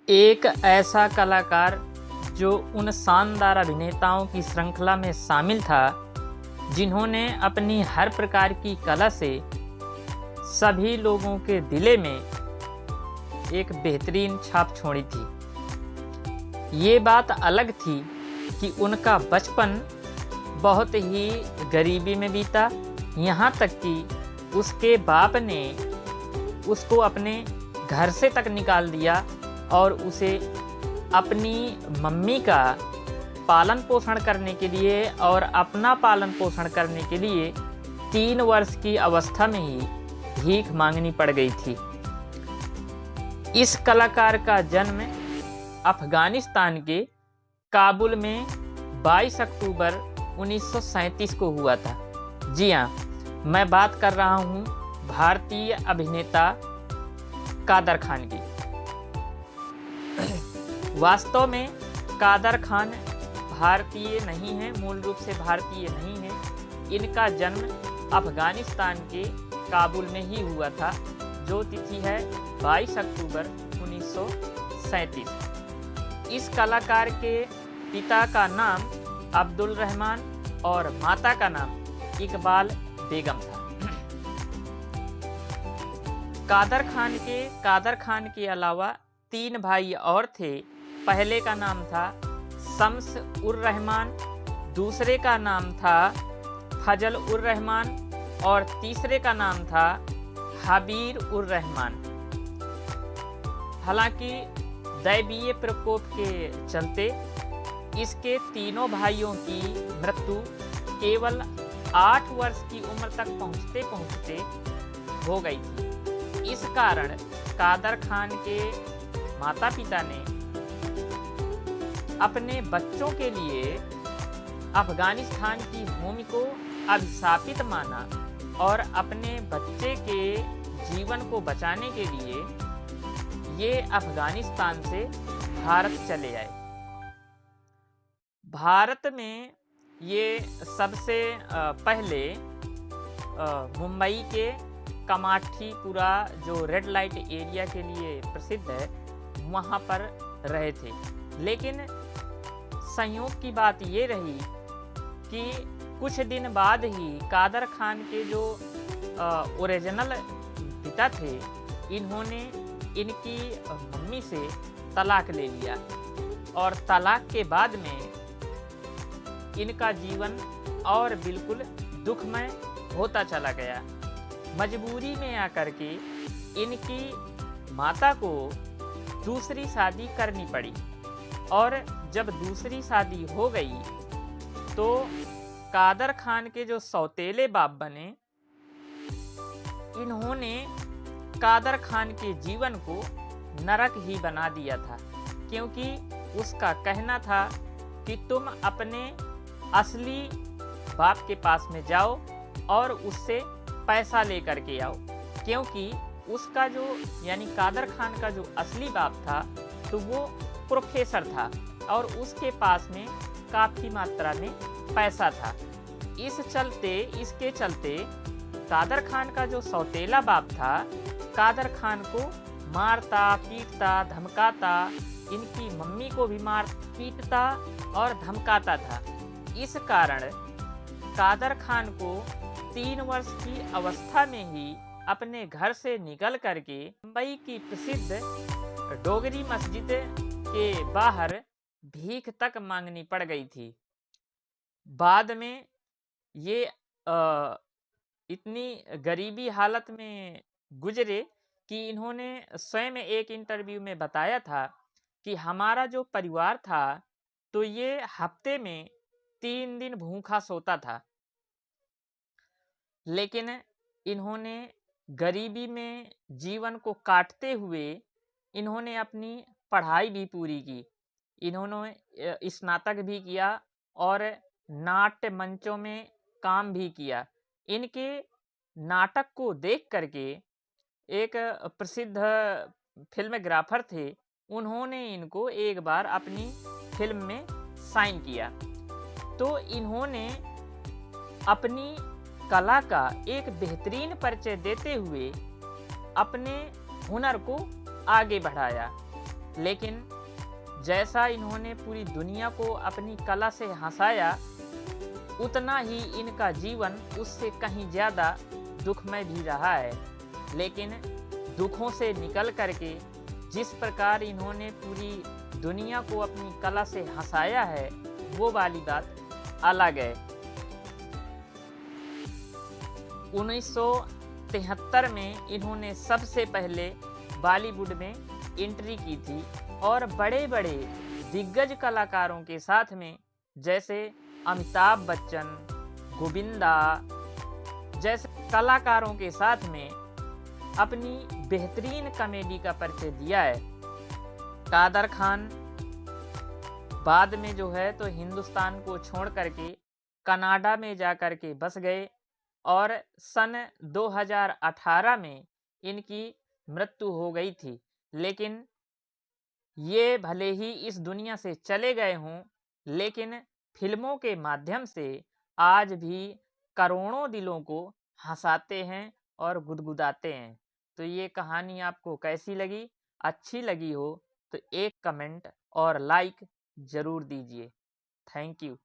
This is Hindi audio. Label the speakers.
Speaker 1: एक ऐसा कलाकार जो उन शानदार अभिनेताओं की श्रृंखला में शामिल था जिन्होंने अपनी हर प्रकार की कला से सभी लोगों के दिले में एक बेहतरीन छाप छोड़ी थी। ये बात अलग थी कि उनका बचपन बहुत ही गरीबी में बीता, यहाँ तक कि उसके बाप ने उसको अपने घर से तक निकाल दिया और उसे अपनी मम्मी का पालन पोषण करने के लिए और अपना पालन पोषण करने के लिए 3 वर्ष की अवस्था में ही भीख मांगनी पड़ गई थी। इस कलाकार का जन्म अफगानिस्तान के काबुल में 22 अक्टूबर 1937 को हुआ था। जी हाँ, मैं बात कर रहा हूँ भारतीय अभिनेता कादर खान की। वास्तव में कादर खान भारतीय नहीं है, मूल रूप से भारतीय नहीं है। इनका जन्म अफगानिस्तान के काबुल में ही हुआ था, जो तिथि है 22 अक्टूबर 1937। इस कलाकार के पिता का नाम अब्दुल रहमान और माता का नाम इकबाल बेगम था। कादर खान के अलावा 3 भाई और थे। पहले का नाम था शम्स उर रहमान, दूसरे का नाम था फजल उर रहमान और तीसरे का नाम था हबीर उर रहमान। हालांकि दैवीय प्रकोप के चलते इसके तीनों भाइयों की मृत्यु केवल 8 वर्ष की उम्र तक पहुंचते पहुंचते हो गई थी। इस कारण कादर खान के माता पिता ने अपने बच्चों के लिए अफगानिस्तान की भूमि को अभिशापित माना और अपने बच्चे के जीवन को बचाने के लिए ये अफगानिस्तान से भारत चले आए। भारत में ये सबसे पहले मुंबई के कामाठीपुरा, जो रेड लाइट एरिया के लिए प्रसिद्ध है, वहाँ पर रहे थे। लेकिन संयोग की बात ये रही कि कुछ दिन बाद ही कादर खान के जो ओरिजिनल पिता थे, इन्होंने इनकी मम्मी से तलाक ले लिया और तलाक के बाद में इनका जीवन और बिल्कुल दुखमय होता चला गया। मजबूरी में आकर के इनकी माता को दूसरी शादी करनी पड़ी और जब दूसरी शादी हो गई तो कादर खान के जो सौतेले बाप बने, इन्होंने कादर खान के जीवन को नरक ही बना दिया था, क्योंकि उसका कहना था कि तुम अपने असली बाप के पास में जाओ और उससे पैसा लेकर के आओ, क्योंकि उसका जो यानी कादर खान का जो असली बाप था तो वो प्रोफेसर था और उसके पास में काफ़ी मात्रा में पैसा था। इसके चलते कादर खान का जो सौतेला बाप था, कादर खान को मारता पीटता धमकाता, इनकी मम्मी को भी मार पीटता और धमकाता था। इस कारण कादर खान को 3 वर्ष की अवस्था में ही अपने घर से निकल करके मुंबई की प्रसिद्ध डोगरी मस्जिद के बाहर भीख तक मांगनी पड़ गई थी। बाद में ये इतनी गरीबी हालत में गुजरे कि इन्होंने स्वयं एक इंटरव्यू में बताया था कि हमारा जो परिवार था तो ये हफ्ते में 3 दिन भूखा सोता था। लेकिन इन्होंने गरीबी में जीवन को काटते हुए इन्होंने अपनी पढ़ाई भी पूरी की। इन्होंने स्नातक भी किया और नाट्य मंचों में काम भी किया। इनके नाटक को देख करके एक प्रसिद्ध फिल्मोग्राफर थे, उन्होंने इनको एक बार अपनी फिल्म में साइन किया। तो इन्होंने अपनी कला का एक बेहतरीन परिचय देते हुए अपने हुनर को आगे बढ़ाया। लेकिन जैसा इन्होंने पूरी दुनिया को अपनी कला से हंसाया, उतना ही इनका जीवन उससे कहीं ज़्यादा दुखमय भी रहा है। लेकिन दुखों से निकल करके जिस प्रकार इन्होंने पूरी दुनिया को अपनी कला से हंसाया है, वो वाली बात अलग है। 1973 में इन्होंने सबसे पहले बॉलीवुड में एंट्री की थी और बड़े बड़े दिग्गज कलाकारों के साथ में, जैसे अमिताभ बच्चन, गोविंदा जैसे कलाकारों के साथ में अपनी बेहतरीन कॉमेडी का परिचय दिया है। कादर खान बाद में जो है तो हिंदुस्तान को छोड़ करके कनाडा में जा कर के बस गए और सन 2018 में इनकी मृत्यु हो गई थी। लेकिन ये भले ही इस दुनिया से चले गए हों, लेकिन फिल्मों के माध्यम से आज भी करोड़ों दिलों को हंसाते हैं और गुदगुदाते हैं। तो ये कहानी आपको कैसी लगी? अच्छी लगी हो तो एक कमेंट और लाइक ज़रूर दीजिए। Thank you.